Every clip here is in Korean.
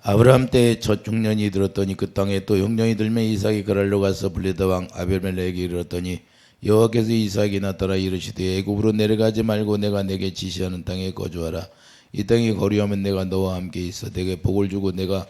아브라함 때에 첫 흉년이 들었더니 그 땅에 또 흉년이 들면 이삭이 그랄로 가서 블레다 왕 아벨멜렉에게 이르렀더니 여호와께서 이삭에게 나타나 이르시되 애굽으로 내려가지 말고 내가 내게 지시하는 땅에 거주하라. 이 땅이 거류하면 내가 너와 함께 있어 내게 복을 주고 내가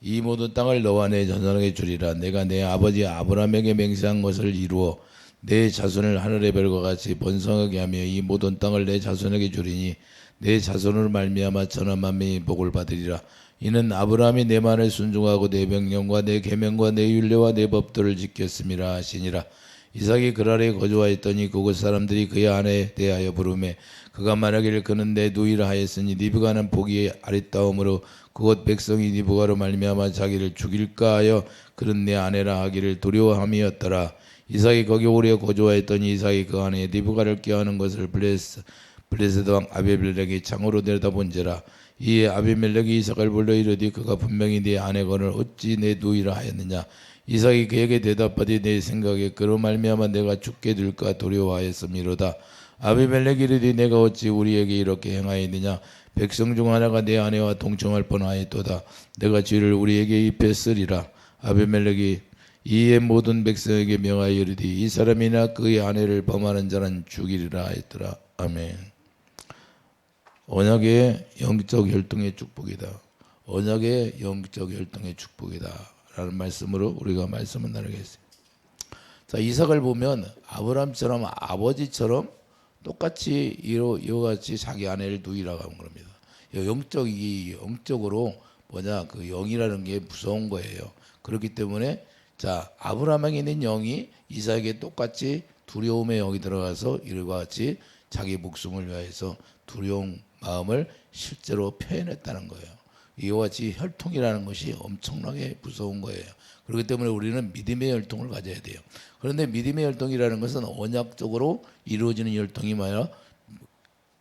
이 모든 땅을 너와 내 자손에게 주리라. 내가 내 아버지 아브라함에게 맹세한 것을 이루어 내 자손을 하늘의 별과 같이 번성하게 하며 이 모든 땅을 내 자손에게 주리니 내 자손으로 말미암아 천하 만민이 복을 받으리라. 이는 아브라함이 내 말을 순종하고 내 명령과 내 계명과 내 율례와 내 법도를 지켰음이라 하시니라. 이삭이 그랄에 거주하였더니 그곳 사람들이 그의 아내에 대하여 부르매 그가 말하기를 그는 내 누이라 하였으니 니브가는 복이 아리따움으로 그곳 백성이 니브가로 말미암아 자기를 죽일까 하여 그는 내 아내라 하기를 두려워함이었더라. 이삭이 거기 오래 거주하였더니 이삭이 그 아내 니브가를 꾀하는 것을 블레셋 왕 아비멜렉이 창으로 내려다본지라. 이에 아비멜렉이 이삭을 불러 이르되 그가 분명히 네 아내거늘 어찌 내 누이라 하였느냐. 이삭이 그에게 대답하되 내 생각에 그로 말미암아 내가 죽게 될까 두려워하였음이로다. 아비멜렉이 이르되 내가 어찌 우리에게 이렇게 행하였느냐. 백성 중 하나가 내 아내와 동청할 뻔하였도다. 내가 죄를 우리에게 입혔으리라. 아비멜렉이 이에 모든 백성에게 명하여 이르되 이 사람이나 그의 아내를 범하는 자는 죽이리라 하였더라. 아멘. 언약의 영적 혈통의 축복이다. 언약의 영적 혈통의 축복이다 라는 말씀으로 우리가 말씀을 나누겠습니다. 자, 이삭을 보면 아브라함처럼 아버지처럼 똑같이 이와 같이 자기 아내를 누이라고 하는 겁니다. 영적으로 그 영이라는 게 무서운 거예요. 그렇기 때문에 자, 아브라함에게 있는 영이 이삭에게 똑같이 두려움의 영이 들어가서 이와 같이 자기 목숨을 위하여서 두려운 마음을 실제로 표현했다는 거예요. 이와 같이 혈통이라는 것이 엄청나게 무서운 거예요. 그렇기 때문에 우리는 믿음의 혈통을 가져야 돼요. 그런데 믿음의 혈통이라는 것은 언약적으로 이루어지는 혈통이 아니라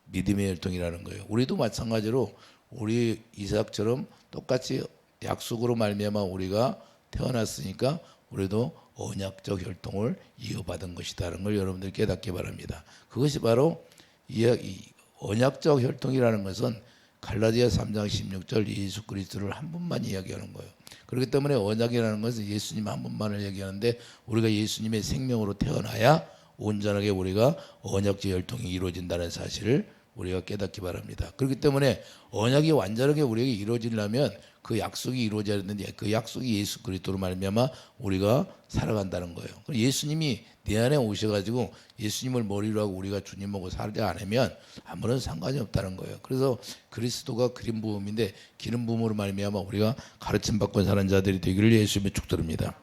믿음의 혈통이라는 거예요. 우리도 마찬가지로 우리 이삭처럼 똑같이 약속으로 말미암아 우리가 태어났으니까 우리도 언약적 혈통을 이어받은 것이다라는 걸 여러분들 깨닫기 바랍니다. 그것이 바로 이 언약적 혈통이라는 것은 갈라디아 3장 16절 예수 그리스도를 한 분만 이야기하는 거예요. 그렇기 때문에 언약이라는 것은 예수님 한 분만을 얘기하는데 우리가 예수님의 생명으로 태어나야 온전하게 우리가 언약적 혈통이 이루어진다는 사실을 우리가 깨닫기 바랍니다. 그렇기 때문에 언약이 완전하게 우리에게 이루어지려면 그 약속이 이루어져야 되는데 그 약속이 예수 그리스도로 말미암아 우리가 살아간다는 거예요. 예수님이 내 안에 오셔가지고 예수님을 머리로 하고 우리가 주님하고 살지 않으면 아무런 상관이 없다는 거예요. 그래서 그리스도가 기름 부음인데 기름 부음으로 말미암아 우리가 가르침 받고 사는 자들이 되기를 예수님의 축도합니다.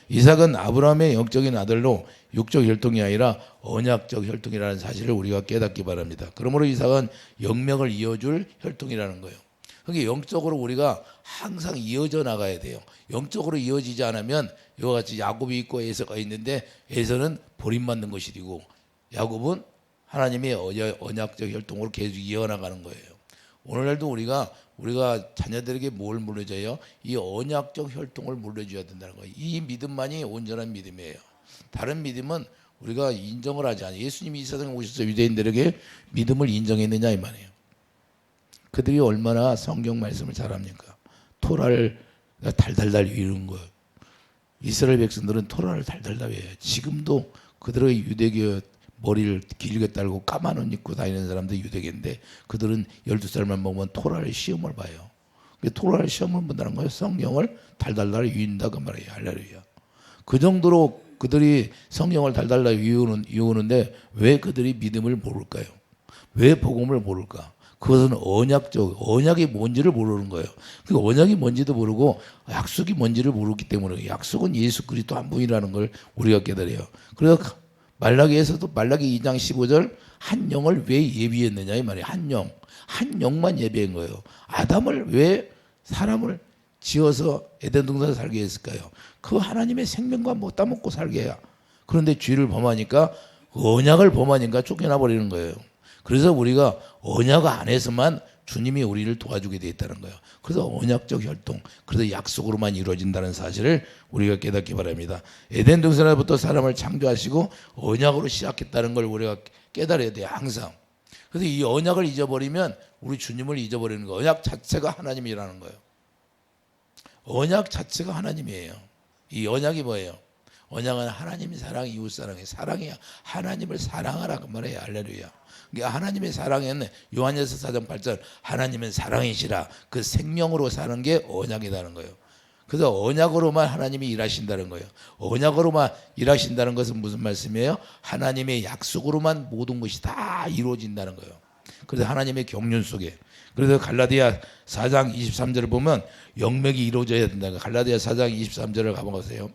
이삭은 아브라함의 영적인 아들로 육적 혈통이 아니라 언약적 혈통이라는 사실을 우리가 깨닫기 바랍니다. 그러므로 이삭은 영명을 이어줄 혈통이라는 거예요. 그러니까 영적으로 우리가 항상 이어져 나가야 돼요. 영적으로 이어지지 않으면 이와 같이 야곱이 있고 에서가 있는데 에서는 버림받는 것이 되고 야곱은 하나님의 언약적 혈통으로 계속 이어나가는 거예요. 오늘날도 우리가 자녀들에게 뭘 물려줘요? 이 언약적 혈통을 물려줘야 된다는 거예요. 이 믿음만이 온전한 믿음이에요. 다른 믿음은 우리가 인정을 하지 않아요. 예수님이 이 세상에 오셔서 유대인들에게 믿음을 인정했느냐 이 말이에요. 그들이 얼마나 성경 말씀을 잘합니까? 토라를 달달달 외우는 거예요. 이스라엘 백성들은 토라를 달달달 외워요. 지금도 그들의 유대교 머리를 길게 달고 까만 옷 입고 다니는 사람들이 유대교인데 그들은 12살만 먹으면 토라를 시험을 봐요. 토라를 시험을 본다는 거예요. 성경을 달달달 외운다 그 말이에요. 할렐루야. 그 정도로 그들이 성경을 달달달 외우는데 왜 그들이 믿음을 모를까요? 왜 복음을 모를까? 그것은 언약이 뭔지를 모르는 거예요. 그 언약이 뭔지도 모르고 약속이 뭔지를 모르기 때문에 약속은 예수 그리스도 한 분이라는 걸 우리가 깨달아요. 그래서 말라기에서도 말라기 2장 15절 한 영을 왜 예비했느냐 이 말이에요. 한 영만 예비한 거예요. 아담을 왜 사람을 지어서 에덴 동산에 살게 했을까요? 그 하나님의 생명과 못 따먹고 살게 해야. 그런데 죄를 범하니까 언약을 범하니까 쫓겨나 버리는 거예요. 그래서 우리가 언약 안에서만 주님이 우리를 도와주게 되어 있다는 거예요. 그래서 언약적 혈통, 그래서 약속으로만 이루어진다는 사실을 우리가 깨닫기 바랍니다. 에덴 동산에부터 사람을 창조하시고 언약으로 시작했다는 걸 우리가 깨달아야 돼요. 항상. 그래서 이 언약을 잊어버리면 우리 주님을 잊어버리는 거예요. 언약 자체가 하나님이라는 거예요. 언약 자체가 하나님이에요. 이 언약이 뭐예요? 언약은 하나님의 사랑, 이웃 사랑이 사랑이야. 하나님을 사랑하라고 말해요. 할렐루야. 그러니까 하나님의 사랑에는 요한일서 4장 8절 하나님은 사랑이시라. 그 생명으로 사는 게 언약이라는 거예요. 그래서 언약으로만 하나님이 일하신다는 거예요. 언약으로만 일하신다는 것은 무슨 말씀이에요? 하나님의 약속으로만 모든 것이 다 이루어진다는 거예요. 그래서 하나님의 경륜 속에, 그래서 갈라디아 4장 23절을 보면 영맥이 이루어져야 된다. 갈라디아 4장 23절을 가보세요.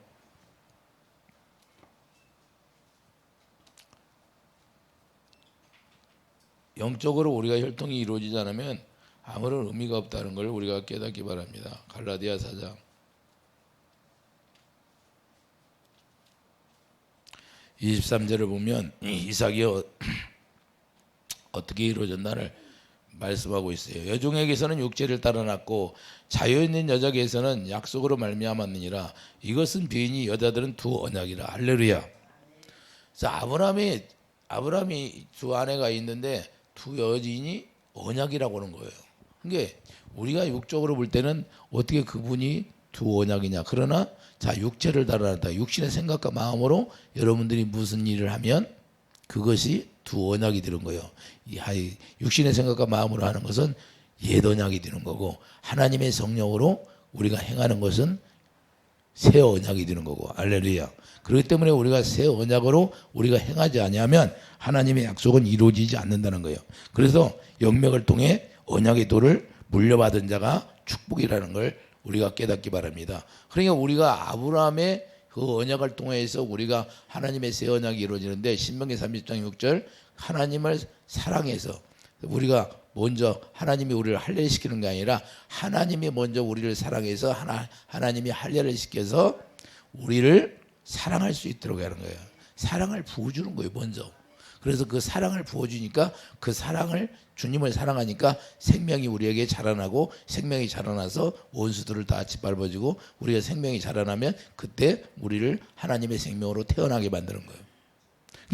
영적으로 우리가 혈통이 이루어지지 않으면 아무런 의미가 없다는 걸 우리가 깨닫기 바랍니다. 갈라디아 4장 23절을 보면 이삭이 어떻게 이루어졌나를 말씀하고 있어요. 여종에게서는 육체를 따라 낳고 자유 있는 여자에게서는 약속으로 말미암았느니라. 이것은 비인이 여자들은 두 언약이라. 할렐루야. 자, 아브라함이 두 아내가 있는데 두 여인이 언약이라고 하는 거예요. 그러니까 우리가 육적으로 볼 때는 어떻게 그분이 두 언약이냐. 그러나 자, 육체를 달아났다. 육신의 생각과 마음으로 여러분들이 무슨 일을 하면 그것이 두 언약이 되는 거예요. 육신의 생각과 마음으로 하는 것은 옛 언약이 되는 거고, 하나님의 성령으로 우리가 행하는 것은 새 언약이 되는 거고. 할렐루야. 그렇기 때문에 우리가 새 언약으로 우리가 행하지 않으면 하나님의 약속은 이루어지지 않는다는 거예요. 그래서 영맥을 통해 언약의 도를 물려받은 자가 축복이라는 걸 우리가 깨닫기 바랍니다. 그러니까 우리가 아브라함의 그 언약을 통해서 우리가 하나님의 새 언약이 이루어지는데, 신명기 30장 6절 하나님을 사랑해서 우리가 먼저 하나님이 우리를 할례시키는 게 아니라 하나님이 먼저 우리를 사랑해서 하나님이 할례를 시켜서 우리를 사랑할 수 있도록 하는 거예요. 사랑을 부어주는 거예요, 먼저. 그래서 그 사랑을 부어주니까, 그 사랑을, 주님을 사랑하니까 생명이 우리에게 자라나고, 생명이 자라나서 원수들을 다 짓밟아주고, 우리가 생명이 자라나면 그때 우리를 하나님의 생명으로 태어나게 만드는 거예요.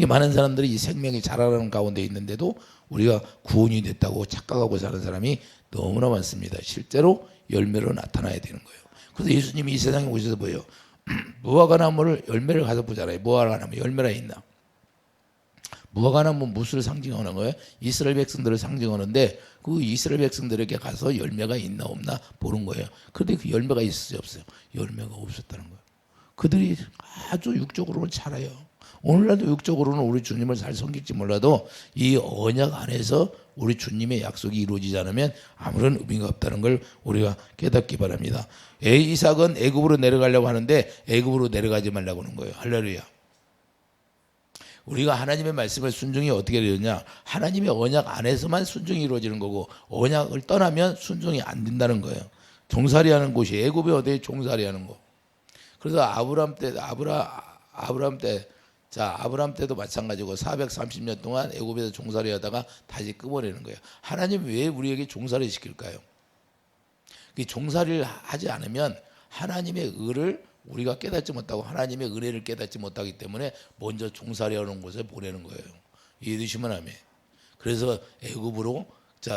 많은 사람들이 이 생명이 자라나는 가운데 있는데도 우리가 구원이 됐다고 착각하고 사는 사람이 너무나 많습니다. 실제로 열매로 나타나야 되는 거예요. 그래서 예수님이 이 세상에 오셔서 뭐예요? 무화과나무를 열매를 가서 보잖아요. 무화과나무 열매가 있나? 무화과나무 무엇을 상징하는 거예요? 이스라엘 백성들을 상징하는데, 그 이스라엘 백성들에게 가서 열매가 있나 없나 보는 거예요. 그런데 그 열매가 있었어요, 없어요? 열매가 없었다는 거예요. 그들이 아주 육적으로는 잘해요. 오늘날도 육적으로는 우리 주님을 잘 섬길지 몰라도 이 언약 안에서 우리 주님의 약속이 이루어지지 않으면 아무런 의미가 없다는 걸 우리가 깨닫기 바랍니다. 이삭은 애굽으로 내려가려고 하는데 애굽으로 내려가지 말라고 하는 거예요. 할렐루야. 우리가 하나님의 말씀을 순종이 어떻게 되느냐? 하나님의 언약 안에서만 순종이 이루어지는 거고, 언약을 떠나면 순종이 안 된다는 거예요. 종살이하는 곳이 애굽이 어디에 종살이하는 거. 그래서 아브라함 때도 마찬가지고 430년 동안 애굽에서 종살이하다가 다시 끊어내는 거예요. 하나님 왜 우리에게 종살이 시킬까요? 종살이를 하지 않으면 하나님의 의를 우리가 깨닫지 못하고 하나님의 은혜를 깨닫지 못하기 때문에 먼저 종살이하는 곳에 보내는 거예요. 이해되시면 아멘. 그래서 애굽으로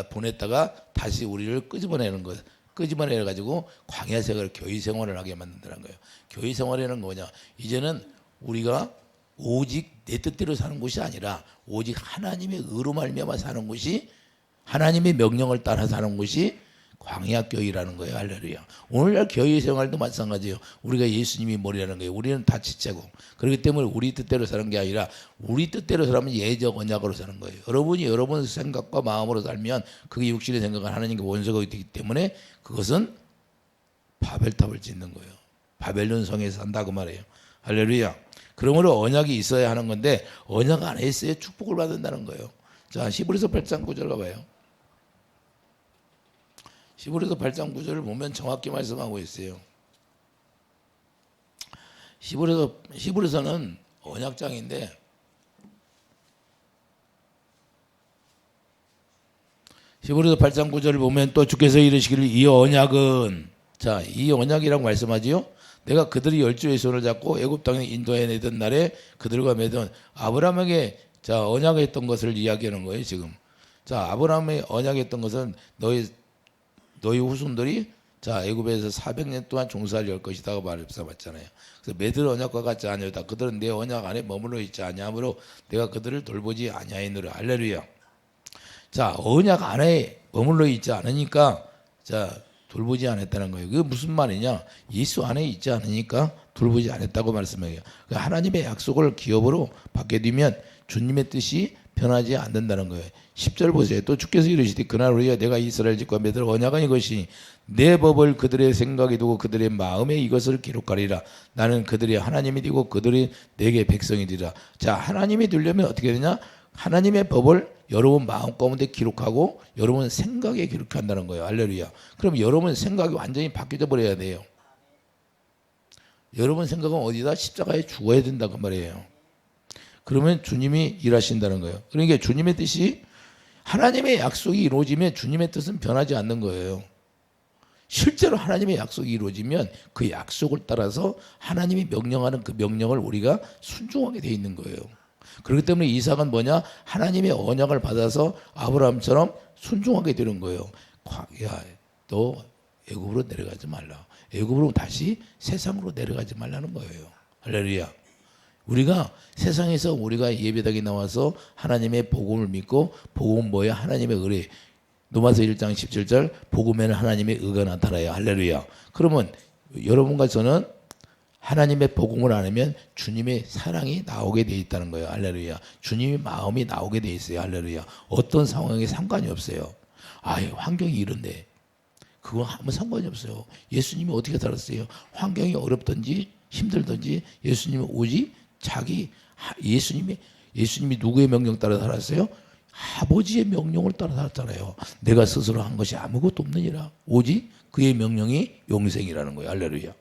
보냈다가 다시 우리를 끄집어내는 거예요. 끄집어내 가지고 광야 생활, 교회 생활을 하게 만든다는 거예요. 교회 생활이라는 뭐냐? 이제는 우리가 오직 내 뜻대로 사는 것이 아니라 오직 하나님의 의로 말미암아 사는 것이, 하나님의 명령을 따라 사는 것이 광야 교회라는 거예요. 할렐루야. 오늘날 교회 생활도 마찬가지예요. 우리가 예수님이 머리라는 거예요. 우리는 다 지체고. 그렇기 때문에 우리 뜻대로 사는 게 아니라 우리 뜻대로 살면 예적 언약으로 사는 거예요. 여러분이 여러분 생각과 마음으로 살면 그게 육신의 생각은 하나님과 원수가 되기 때문에 그것은 바벨탑을 짓는 거예요. 바벨론 성에서 산다고 말해요. 할렐루야. 그러므로 언약이 있어야 하는 건데 언약 안에 있어야 축복을 받는다는 거예요. 자, 히브리서 8장 9절 가봐요. 히브리서 8장 9절을 보면 정확히 말씀하고 있어요. 히브리서는 언약장인데 히브리서 8장 9절을 보면 또 주께서 이르시기를 이 언약은, 자, 이 언약이라고 말씀하지요. 내가 그들이 열조의 손을 잡고 애굽 땅에 인도해 내던 날에 그들과 맺은 아브라함에게 언약했던 것을 이야기하는 거예요. 지금 자, 아브라함의 언약했던 것은 너희 후손들이 자 애굽에서 400년 동안 종살이 할 것이다고 말씀하셨잖아요. 그래서 매들 언약과 같지 아니하다. 그들은 내 언약 안에 머물러 있지 아니하므로 내가 그들을 돌보지 아니하였노라. 할렐루야. 자, 언약 안에 머물러 있지 않으니까 자 돌보지 않았다는 거예요. 그게 무슨 말이냐? 예수 안에 있지 않으니까 돌보지 않았다고 말씀해요. 하나님의 약속을 기업으로 받게 되면 주님의 뜻이 변하지 않는다는 거예요. 10절 보세요. 또 주께서 이르시되 그날 우리가 내가 이스라엘 집과 맺을 언약은 이것이니 내 법을 그들의 생각에 두고 그들의 마음에 이것을 기록하리라. 나는 그들의 하나님이 되고 그들이 내게 백성이 되리라. 자, 하나님이 되려면 어떻게 되냐? 하나님의 법을 여러분 마음 가운데 기록하고 여러분 생각에 기록한다는 거예요. 할렐루야. 그럼 여러분 생각이 완전히 바뀌어 버려야 돼요. 여러분 생각은 어디다? 십자가에 죽어야 된다고 말이에요. 그러면 주님이 일하신다는 거예요. 그러니까 주님의 뜻이 하나님의 약속이 이루어지면 주님의 뜻은 변하지 않는 거예요. 실제로 하나님의 약속이 이루어지면 그 약속을 따라서 하나님이 명령하는 그 명령을 우리가 순종하게 돼 있는 거예요. 그렇기 때문에 이삭은 뭐냐? 하나님의 언약을 받아서 아브라함처럼 순종하게 되는 거예요. 야, 너 애굽으로 내려가지 말라. 애굽으로 다시 세상으로 내려가지 말라는 거예요. 할렐루야. 우리가 세상에서 우리가 예배당에 나와서 하나님의 복음을 믿고 복음은 뭐예요? 하나님의 의뢰. 로마서 1장 17절 복음에는 하나님의 의가 나타나요. 할렐루야. 그러면 여러분과 저는 하나님의 복음을 안 하면 주님의 사랑이 나오게 돼 있다는 거예요. 할렐루야. 주님의 마음이 나오게 돼 있어요. 할렐루야. 어떤 상황에 상관이 없어요. 환경이 이런데 그건 아무 상관이 없어요. 예수님이 어떻게 살았어요? 환경이 어렵든지 힘들든지 예수님은 오직 예수님이 누구의 명령 따라 살았어요? 아버지의 명령을 따라 살았잖아요. 내가 스스로 한 것이 아무것도 없느니라. 오직 그의 명령이 용생이라는 거예요. 할렐루야.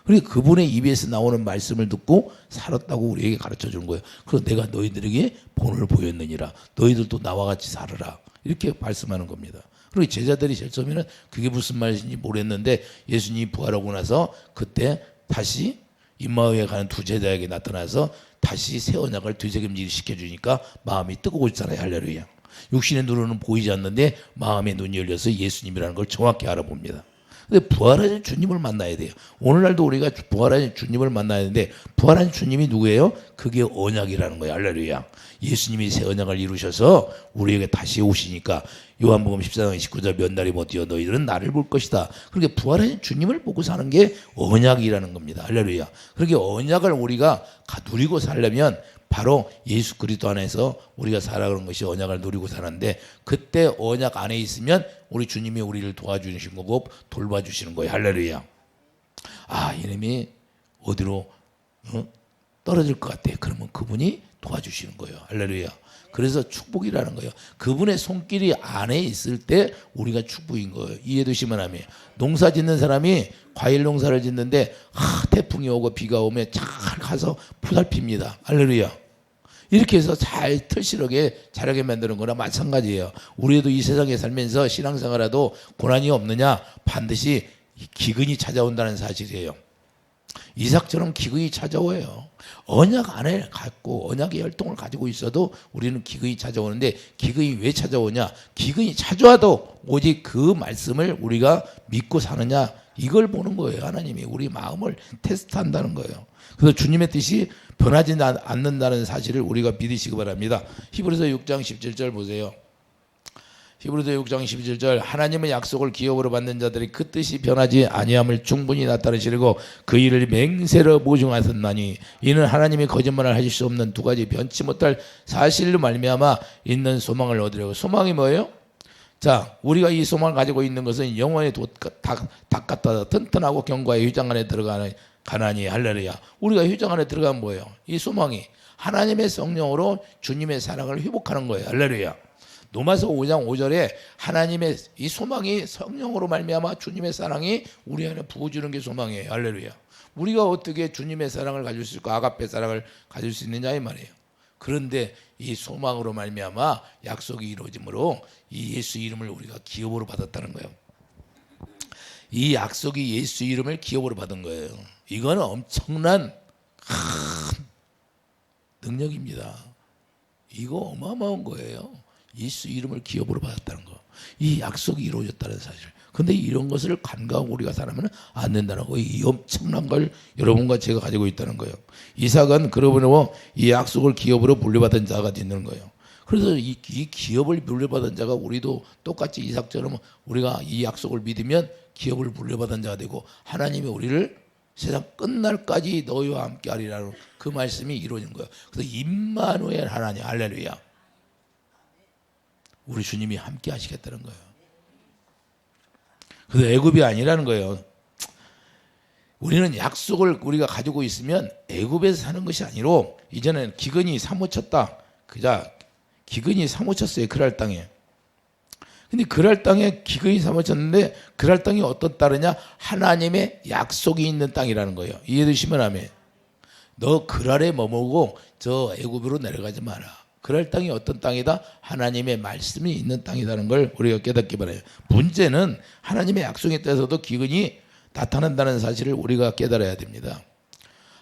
그러니까 그분의 입에서 나오는 말씀을 듣고 살았다고 우리에게 가르쳐 주는 거예요. 그래서 내가 너희들에게 본을 보였느니라. 너희들도 나와 같이 살아라. 이렇게 말씀하는 겁니다. 그리고 제자들이 제일 처음에는 그게 무슨 말인지 모르겠는데 예수님이 부활하고 나서 그때 다시 임마우에 가는 두 제자에게 나타나서 다시 새 언약을 되새김질 시켜주니까 마음이 뜨거워지잖아요. 할렐루야. 육신의 눈으로는 보이지 않는데 마음의 눈이 열려서 예수님이라는 걸 정확히 알아봅니다. 근데 부활하신 주님을 만나야 돼요. 오늘날도 우리가 부활하신 주님을 만나야 되는데 부활하신 주님이 누구예요? 그게 언약이라는 거예요. 할렐루야. 예수님이 새 언약을 이루셔서 우리에게 다시 오시니까 요한복음 14장 19절 몇 날이 못 뛰어 너희들은 나를 볼 것이다. 그렇게 부활하신 주님을 보고 사는 게 언약이라는 겁니다. 할렐루야. 그렇게 언약을 우리가 누리고 살려면 바로 예수 그리스도 안에서 우리가 살아가는 것이 언약을 누리고 사는데 그때 언약 안에 있으면 우리 주님이 우리를 도와주시는 거고 돌봐주시는 거예요. 할렐루야. 이놈이 어디로 떨어질 것 같아. 그러면 그분이 도와주시는 거예요. 할렐루야. 그래서 축복이라는 거예요. 그분의 손길이 안에 있을 때 우리가 축복인 거예요. 이해되시면 하면 농사 짓는 사람이 과일 농사를 짓는데 태풍이 오고 비가 오면 잘 가서 보살핍니다. 할렐루야. 이렇게 해서 잘 털실하게 자라게 만드는 거나 마찬가지예요. 우리도 이 세상에 살면서 신앙생활에도 고난이 없느냐? 반드시 기근이 찾아온다는 사실이에요. 이삭처럼 기근이 찾아와요. 언약 안에 갖고 언약의 혈통을 가지고 있어도 우리는 기근이 찾아오는데 기근이 왜 찾아오냐? 기근이 찾아와도 오직 그 말씀을 우리가 믿고 사느냐? 이걸 보는 거예요. 하나님이 우리 마음을 테스트한다는 거예요. 그래서 주님의 뜻이 변하지 않는다는 사실을 우리가 믿으시기 바랍니다. 히브리서 6장 17절 보세요. 히브리서 6장 17절 하나님의 약속을 기업으로 받는 자들이 그 뜻이 변하지 아니함을 충분히 나타내시려고 그 일을 맹세로 보증하셨나니 이는 하나님이 거짓말을 하실 수 없는 두 가지 변치 못할 사실로 말미암아 있는 소망을 얻으려고. 소망이 뭐예요? 자, 우리가 이 소망을 가지고 있는 것은 영원히 닭 같다 튼튼하고 견고하게 휴장 안에 가나니 할렐루야. 우리가 휴장 안에 들어가면 뭐예요? 이 소망이 하나님의 성령으로 주님의 사랑을 회복하는 거예요. 할렐루야. 로마서 5장 5절에 하나님의 이 소망이 성령으로 말미암아 주님의 사랑이 우리 안에 부어주는 게 소망이에요. 할렐루야. 우리가 어떻게 주님의 사랑을 가질 수 있고 아가페 사랑을 가질 수 있느냐 이 말이에요. 그런데 이 소망으로 말미암아 약속이 이루어짐으로 이 예수 이름을 우리가 기업으로 받았다는 거예요. 이 약속이 예수 이름을 기업으로 받은 거예요. 이거는 엄청난 큰 능력입니다. 이거 어마어마한 거예요. 예수 이름을 기업으로 받았다는 거. 이 약속이 이루어졌다는 사실. 근데 이런 것을 간과하고 우리가 살아면 안 된다는 거. 이 엄청난 걸 여러분과 제가 가지고 있다는 거예요. 이삭은 그러므로 이 약속을 기업으로 물려받은 자가 되는 거예요. 그래서 이 기업을 물려받은 자가 우리도 똑같이 이삭처럼 우리가 이 약속을 믿으면 기업을 물려받은 자가 되고 하나님이 우리를 세상 끝날까지 너희와 함께 하리라는 그 말씀이 이루어진 거예요. 그래서 임마누엘 하나님, 할렐루야. 우리 주님이 함께 하시겠다는 거예요. 그래서 애굽이 아니라는 거예요. 우리는 약속을 우리가 가지고 있으면 애굽에서 사는 것이 아니로 이제는 기근이 사무쳤다. 그자 기근이 사무쳤어요. 그랄 땅에. 근데 그랄 땅에 기근이 사무쳤는데 그랄 땅이 어떤 땅이냐? 하나님의 약속이 있는 땅이라는 거예요. 이해되시면 아멘. 너 그랄에 머물고 저 애굽으로 내려가지 마라. 그랄 땅이 어떤 땅이다? 하나님의 말씀이 있는 땅이라는 걸 우리가 깨닫기 바라요. 문제는 하나님의 약속에 따라서도 기근이 나타난다는 사실을 우리가 깨달아야 됩니다.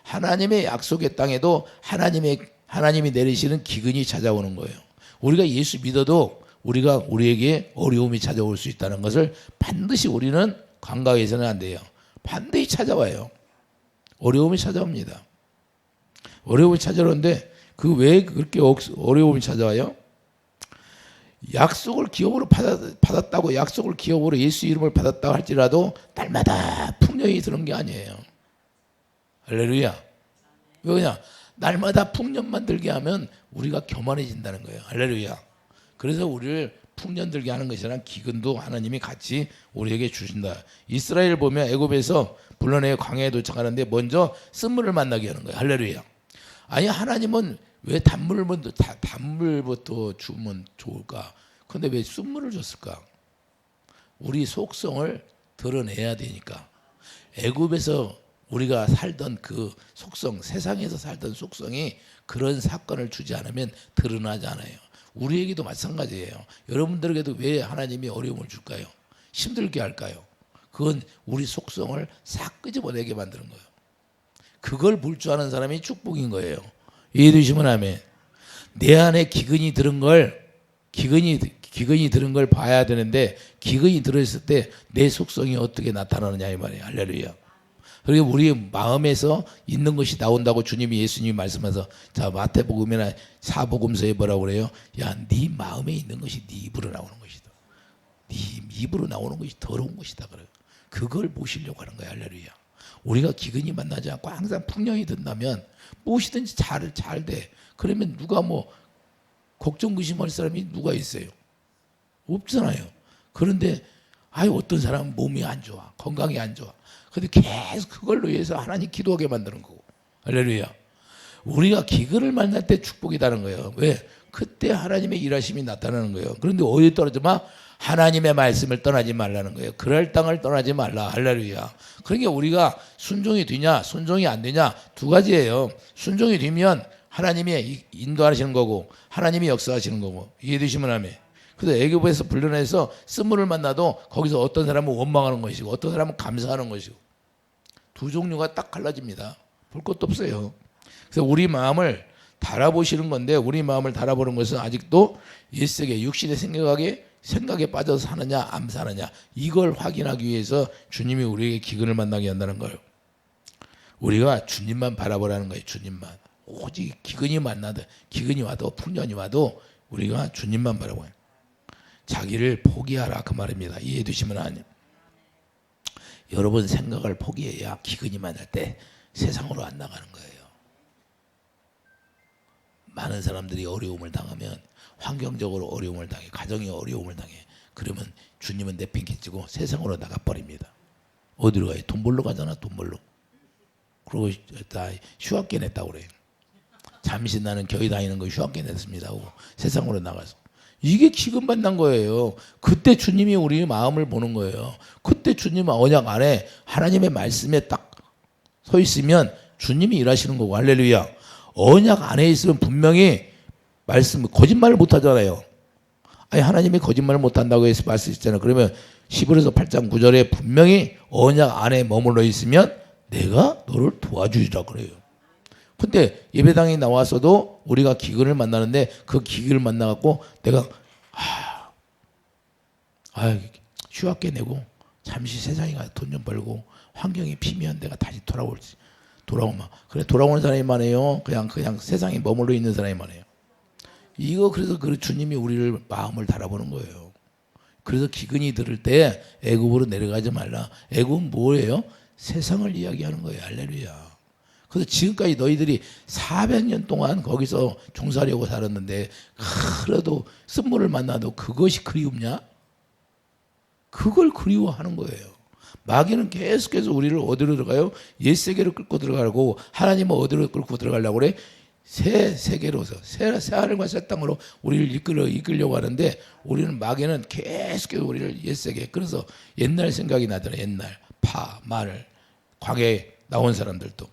하나님의 약속의 땅에도 하나님이 내리시는 기근이 찾아오는 거예요. 우리가 예수 믿어도 우리에게 어려움이 찾아올 수 있다는 것을 반드시 우리는 간과해서는 안 돼요. 반드시 찾아와요. 어려움이 찾아옵니다. 어려움이 찾아오는데 그 왜 그렇게 어려움이 찾아와요? 약속을 기업으로 받았다고 약속을 기업으로 예수 이름을 받았다고 할지라도 날마다 풍년이 드는 게 아니에요. 할렐루야. 왜냐? 날마다 풍년만 들게 하면 우리가 교만해진다는 거예요. 할렐루야. 그래서 우리를 풍년 들게 하는 것이란 기근도 하나님이 같이 우리에게 주신다. 이스라엘 보면 애굽에서 불러내 광야에 도착하는데 먼저 쓴물을 만나게 하는 거예요. 할렐루야. 아니 하나님은 왜 단물부터 주면 좋을까? 근데 왜 쑥물을 줬을까? 우리 속성을 드러내야 되니까. 애굽에서 우리가 살던 그 속성, 세상에서 살던 속성이 그런 사건을 주지 않으면 드러나지 않아요. 우리에게도 마찬가지예요. 여러분들에게도 왜 하나님이 어려움을 줄까요? 힘들게 할까요? 그건 우리 속성을 싹 끄집어내게 만드는 거예요. 그걸 볼 줄 아는 사람이 축복인 거예요. 이해되시면 아멘. 내 안에 기근이 들은 걸 봐야 되는데 기근이 들어있을 때 내 속성이 어떻게 나타나느냐 이 말이에요. 할렐루야. 그리고 우리 마음에서 있는 것이 나온다고 예수님이 말씀하셔서 자 마태복음이나 사복음서에 뭐라고 그래요? 야, 네 마음에 있는 것이 네 입으로 나오는 것이다. 네 입으로 나오는 것이 더러운 것이다 그래요. 그걸 보시려고 하는 거예요. 할렐루야. 우리가 기근이 만나지 않고 항상 풍년이 든다면 무엇이든지 잘 돼. 그러면 누가 걱정 의심할 사람이 누가 있어요? 없잖아요. 그런데 어떤 사람은 몸이 안 좋아, 건강이 안 좋아. 근데 계속 그걸로 위해서 하나님 기도하게 만드는 거고. 할렐루야. 우리가 기근을 만날 때 축복이다는 거예요. 왜? 그때 하나님의 일하심이 나타나는 거예요. 그런데 어디 떨어져 마? 하나님의 말씀을 떠나지 말라는 거예요. 그럴 땅을 떠나지 말라. 할렐루야. 그러니까 우리가 순종이 되냐 순종이 안 되냐 두 가지예요. 순종이 되면 하나님이 인도하시는 거고 하나님이 역사하시는 거고. 이해되시면 아멘. 그래서 애굽에서 불러내서 쓴물을 만나도 거기서 어떤 사람은 원망하는 것이고 어떤 사람은 감사하는 것이고 두 종류가 딱 갈라집니다. 볼 것도 없어요. 그래서 우리 마음을 달아보시는 건데 우리 마음을 달아보는 것은 아직도 일세계 육신의 생각에 빠져서 사느냐 안 사느냐 이걸 확인하기 위해서 주님이 우리에게 기근을 만나게 한다는 거예요. 우리가 주님만 바라보라는 거예요. 주님만. 오직 기근이 와도 풍년이 와도 우리가 주님만 바라봐요. 자기를 포기하라 그 말입니다. 이해해 두시면 아니에요. 여러분 생각을 포기해야 기근이 만날 때 세상으로 안 나가는 거예요. 많은 사람들이 어려움을 당하면 환경적으로 어려움을 당해, 가정이 어려움을 당해. 그러면 주님은 내팽개치고 세상으로 나가버립니다. 어디로 가요? 돈 벌러 가잖아. 돈 벌러. 그리고 다 휴학계 냈다고 그래요. 잠시 나는 교회 다니는 거 휴학계 냈습니다 하고 세상으로 나가서. 이게 기근 만난 거예요. 그때 주님이 우리 마음을 보는 거예요. 그때 주님 언약 안에 하나님의 말씀에 딱 서 있으면 주님이 일하시는 거고. 할렐루야. 언약 안에 있으면 분명히 거짓말을 못 하잖아요. 하나님이 거짓말을 못 한다고 해서 말씀하셨잖아요. 그러면 히브리서 8장 9절에 분명히 언약 안에 머물러 있으면 내가 너를 도와주리라 그래요. 근데 예배당에 나와서도 우리가 기근을 만나는데 그 기근을 만나갖고 내가 휴학계 내고 잠시 세상에 가서 돈 좀 벌고 환경이 피미한 데가 다시 돌아오면 그래 돌아오는 사람이만 해요. 그냥 세상에 머물러 있는 사람이만 해요. 이거 그래서 그 주님이 우리를 마음을 달아보는 거예요. 그래서 기근이 들을 때 애굽으로 내려가지 말라. 애굽은 뭐예요? 세상을 이야기하는 거예요. 할렐루야. 그래서 지금까지 너희들이 400년 동안 거기서 종살이하고 살았는데 그래도 쓴물을 만나도 그것이 그리움냐? 그걸 그리워하는 거예요. 마귀는 계속해서 우리를 어디로 들어가요? 옛 세계로 끌고 들어가고 하나님은 어디로 끌고 들어가려고 그래? 새 세계로서 새 하늘과 새 땅으로 우리를 이끌려고 하는데 우리는 마귀는 계속해서 우리를 옛 세계. 그래서 옛날 생각이 나더라. 옛날 마늘 광야에 나온 사람들도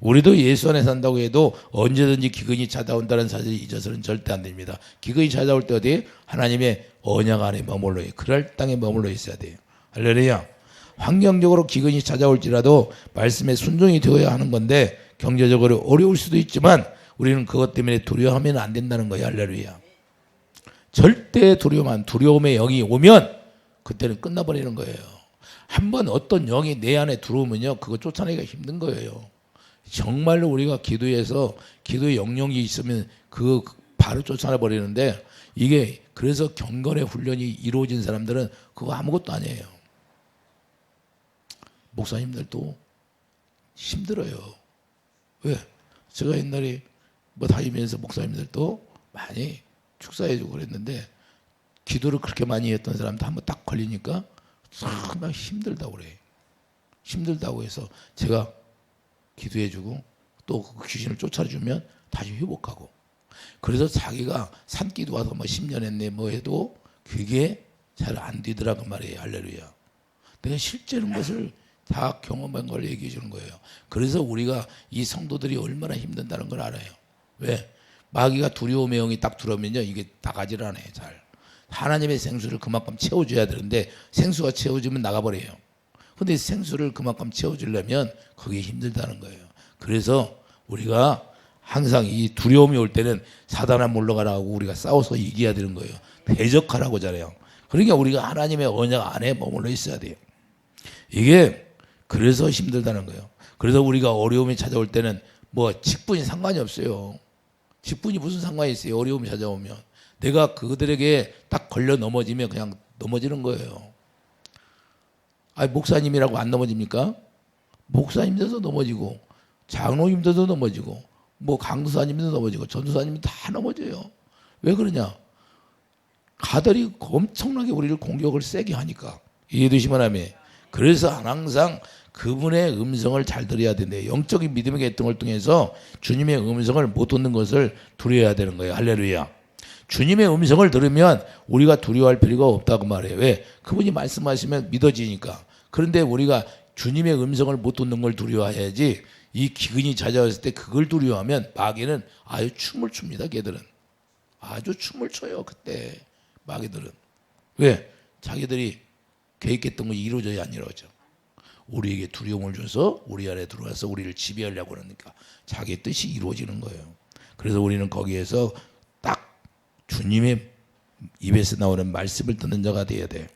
우리도 예수 안에 산다고 해도 언제든지 기근이 찾아온다는 사실을 잊어서는 절대 안 됩니다. 기근이 찾아올 때 어디? 하나님의 언약 안에 머물러 그럴 땅에 머물러 있어야 돼요. 할렐루야. 환경적으로 기근이 찾아올지라도 말씀에 순종이 되어야 하는 건데 경제적으로 어려울 수도 있지만 우리는 그것 때문에 두려워하면 안 된다는 거예요. 할렐루야. 절대 두려움의 영이 오면 그때는 끝나버리는 거예요. 한번 어떤 영이 내 안에 들어오면요, 그거 쫓아내기가 힘든 거예요. 정말로 우리가 기도해서 기도의 영역이 있으면 그거 바로 쫓아내 버리는데 이게 그래서 경건의 훈련이 이루어진 사람들은 그거 아무것도 아니에요. 목사님들도 힘들어요. 왜? 제가 옛날에 다니면서 목사님들도 많이 축사해주고 그랬는데 기도를 그렇게 많이 했던 사람도 한번 딱 걸리니까 정말 힘들다고 그래. 힘들다고 해서 제가 기도해주고 또 그 귀신을 쫓아주면 다시 회복하고. 그래서 자기가 산기도 와서 10년 했네 해도 그게 잘 안 되더라고 말이에요. 할렐루야. 내가 실제로 것을 다 경험한 걸 얘기해 주는 거예요. 그래서 우리가 이 성도들이 얼마나 힘든다는 걸 알아요. 왜? 마귀가 두려움의 영이 딱 들어오면요, 이게 나가질 않아요. 잘. 하나님의 생수를 그만큼 채워줘야 되는데 생수가 채워지면 나가버려요. 근데 생수를 그만큼 채워주려면 그게 힘들다는 거예요. 그래서 우리가 항상 이 두려움이 올 때는 사단아 물러가라고 우리가 싸워서 이겨야 되는 거예요. 대적하라고 하잖아요. 그러니까 우리가 하나님의 언약 안에 머물러 있어야 돼요. 이게 그래서 힘들다는 거예요. 그래서 우리가 어려움이 찾아올 때는 직분이 상관이 없어요. 직분이 무슨 상관이 있어요. 어려움이 찾아오면 내가 그들에게 딱 걸려 넘어지면 그냥 넘어지는 거예요. 목사님이라고 안 넘어집니까? 목사님들도 넘어지고 장로님들도 넘어지고 강도사님도 넘어지고 전도사님도 다 넘어져요. 왜 그러냐? 가들이 엄청나게 우리를 공격을 세게 하니까. 이해되시면 하면. 그래서 항상 그분의 음성을 잘 들어야 된대요. 영적인 믿음의 계통을 통해서 주님의 음성을 못 듣는 것을 두려워해야 되는 거예요. 할렐루야. 주님의 음성을 들으면 우리가 두려워할 필요가 없다고 말해요. 왜? 그분이 말씀하시면 믿어지니까. 그런데 우리가 주님의 음성을 못 듣는 걸 두려워해야지, 이 기근이 찾아왔을 때 그걸 두려워하면 마귀는 아주 춤을 춥니다. 걔들은 아주 춤을 춰요. 그때 마귀들은. 왜? 자기들이 계획했던 거 이루어져야 안 이루어져. 우리에게 두려움을 줘서 우리 안에 들어와서 우리를 지배하려고 그러니까 자기 뜻이 이루어지는 거예요. 그래서 우리는 거기에서 딱 주님의 입에서 나오는 말씀을 듣는 자가 되어야 돼.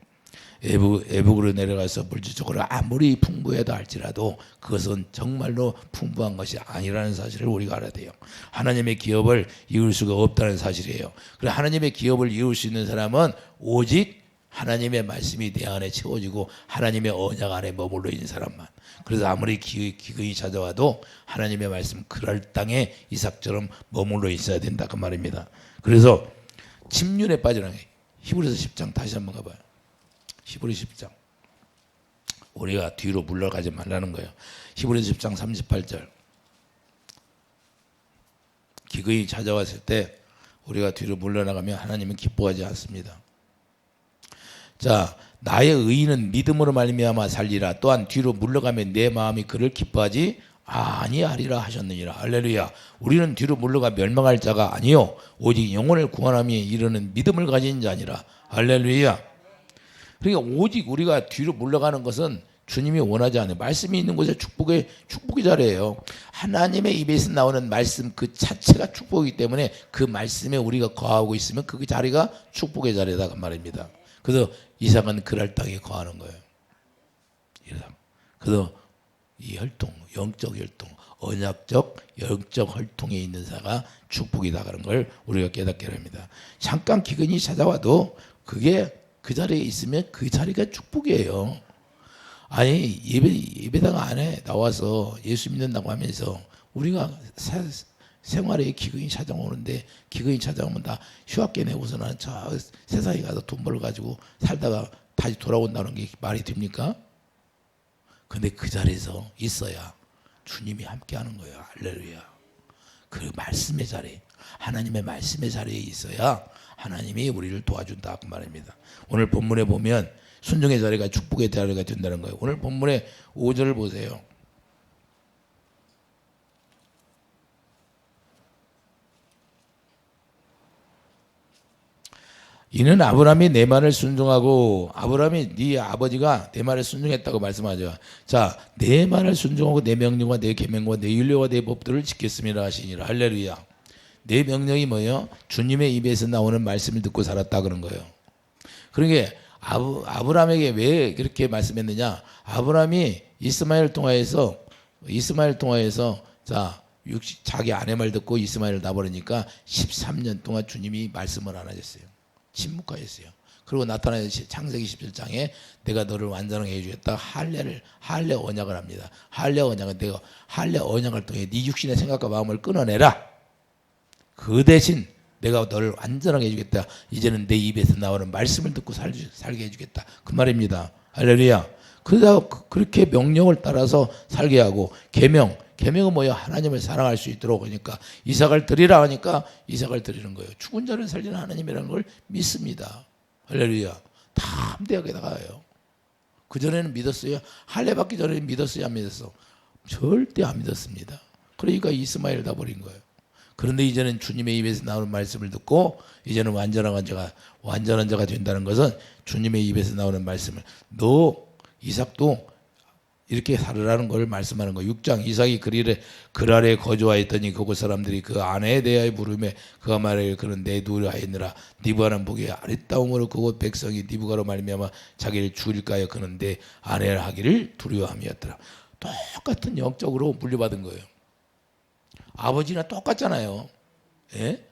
애국으로 내려가서 물질적으로 아무리 풍부해도 할지라도 그것은 정말로 풍부한 것이 아니라는 사실을 우리가 알아야 돼요. 하나님의 기업을 이룰 수가 없다는 사실이에요. 그래서 하나님의 기업을 이룰 수 있는 사람은 오직 하나님의 말씀이 내 안에 채워지고 하나님의 언약 안에 머물러 있는 사람만. 그래서 아무리 기근이 찾아와도 하나님의 말씀 그럴 땅에 이삭처럼 머물러 있어야 된다 그 말입니다. 그래서 침륜에 빠지는 게 히브리서 10장 다시 한번 가봐요. 히브리서 10장. 우리가 뒤로 물러가지 말라는 거예요. 히브리서 10장 38절. 기근이 찾아왔을 때 우리가 뒤로 물러나가면 하나님은 기뻐하지 않습니다. 자, 나의 의인은 믿음으로 말미암아 살리라. 또한 뒤로 물러가면 내 마음이 그를 기뻐하지 아니하리라 하셨느니라. 할렐루야. 우리는 뒤로 물러가 멸망할 자가 아니요 오직 영혼을 구원함에 이르는 믿음을 가진 자니라. 할렐루야. 그러니까 오직 우리가 뒤로 물러가는 것은 주님이 원하지 않아요. 말씀이 있는 곳에 축복의 자리예요. 하나님의 입에서 나오는 말씀 그 자체가 축복이기 때문에 그 말씀에 우리가 거하고 있으면 그 자리가 축복의 자리다 그 말입니다. 그래서 이삭은 그랄 땅에 거하는 거예요. 그래서 이 혈통, 영적 혈통, 언약적 영적 혈통에 있는 자가 축복이다 그런 걸 우리가 깨닫게 합니다. 잠깐 기근이 찾아와도 그게 그 자리에 있으면 그 자리가 축복이에요. 아니 예배당 안에 나와서 예수 믿는다고 하면서 우리가 생활에 기근이 찾아오는데 기근이 찾아오면 다 휴학계 내고서는 저 세상에 가서 돈 벌어가지고 살다가 다시 돌아온다는 게 말이 됩니까? 근데 그 자리에서 있어야 주님이 함께하는 거예요. 할렐루야. 그 말씀의 자리, 하나님의 말씀의 자리에 있어야 하나님이 우리를 도와준다 그 말입니다. 오늘 본문에 보면 순종의 자리가 축복의 자리가 된다는 거예요. 오늘 본문의 5절을 보세요. 이는 아브라함이 내 말을 순종하고 아브라함이 네 아버지가 내 말을 순종했다고 말씀하죠. 자, 내 말을 순종하고 내 명령과 내 계명과 내 율례와 내 법들을 지켰음이라 하시니라. 할렐루야. 내 명령이 뭐예요? 주님의 입에서 나오는 말씀을 듣고 살았다 그런 거예요. 그러니까 아브라함에게 왜 그렇게 말씀했느냐? 아브라함이 이스마엘 통하여서 자 자기 아내 말 듣고 이스마엘을 놔버리니까 13년 동안 주님이 말씀을 안 하셨어요. 침묵하였어요. 그리고 나타나서 창세기 17장에 내가 너를 완전하게 해주겠다 할례 언약을 합니다. 할례 언약은 내가 할례 언약을 통해 네 육신의 생각과 마음을 끊어내라. 그 대신 내가 너를 완전하게 해주겠다. 이제는 내 입에서 나오는 말씀을 듣고 살게 해주겠다. 그 말입니다. 할렐루야. 그러다 그렇게 명령을 따라서 살게 하고 계명은 뭐예요? 하나님을 사랑할 수 있도록 하니까 이삭을 드리라 하니까 이삭을 드리는 거예요. 죽은 자를 살리는 하나님이라는 걸 믿습니다. 할렐루야. 다 함대하게 나가요. 그전에는 믿었어요? 할례 받기 전에는 믿었어요? 안 믿었어? 절대 안 믿었습니다. 그러니까 이스마엘 다 버린 거예요. 그런데 이제는 주님의 입에서 나오는 말씀을 듣고 이제는 완전한 자가 된다는 것은 주님의 입에서 나오는 말씀을 이삭도 이렇게 살으라는 걸 말씀하는 거예요. 6장 이삭이 그 아래에 거주하였더니 그곳 사람들이 그 아내에 대하여 부르매 그가 말하기를 그는 내 누이하였느라 니부가는 보기에 아리따움으로 그곳 백성이 니부가로 말미암아 자기를 죽일까 하여 그는 내 아내를 하기를 두려워함이었더라. 똑같은 영적으로 물려받은 거예요. 아버지나 똑같잖아요. 예?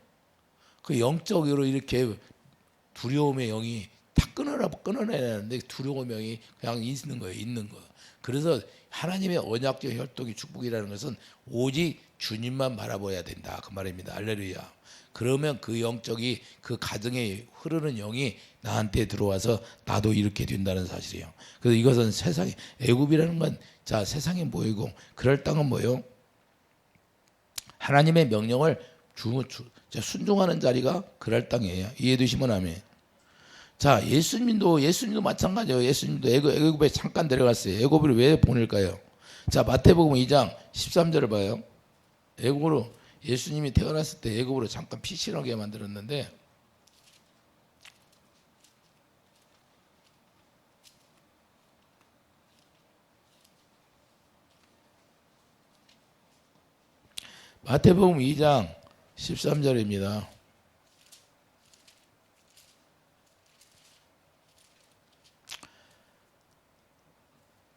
그 영적으로 이렇게 두려움의 영이 다 끊어내야 하는데 두려움의 영이 그냥 있는 거예요. 그래서 하나님의 언약적 혈통이 축복이라는 것은 오직 주님만 바라봐야 된다 그 말입니다. 할렐루야. 그러면 그 영적이 그 가정에 흐르는 영이 나한테 들어와서 나도 이렇게 된다는 사실이에요. 그래서 이것은 세상에 애굽이라는 건 자 세상에 뭐이고 그럴 땅은 뭐요? 하나님의 명령을 순종하는 자리가 그럴 땅이에요. 이해되시면 아멘. 자, 예수님도 마찬가지예요. 예수님도 애굽에 잠깐 데려갔어요. 애굽을 왜 보낼까요? 자, 마태복음 2장 13절을 봐요. 애굽으로 예수님이 태어났을 때 애굽으로 잠깐 피신하게 만들었는데 마태복음 2장 13절입니다.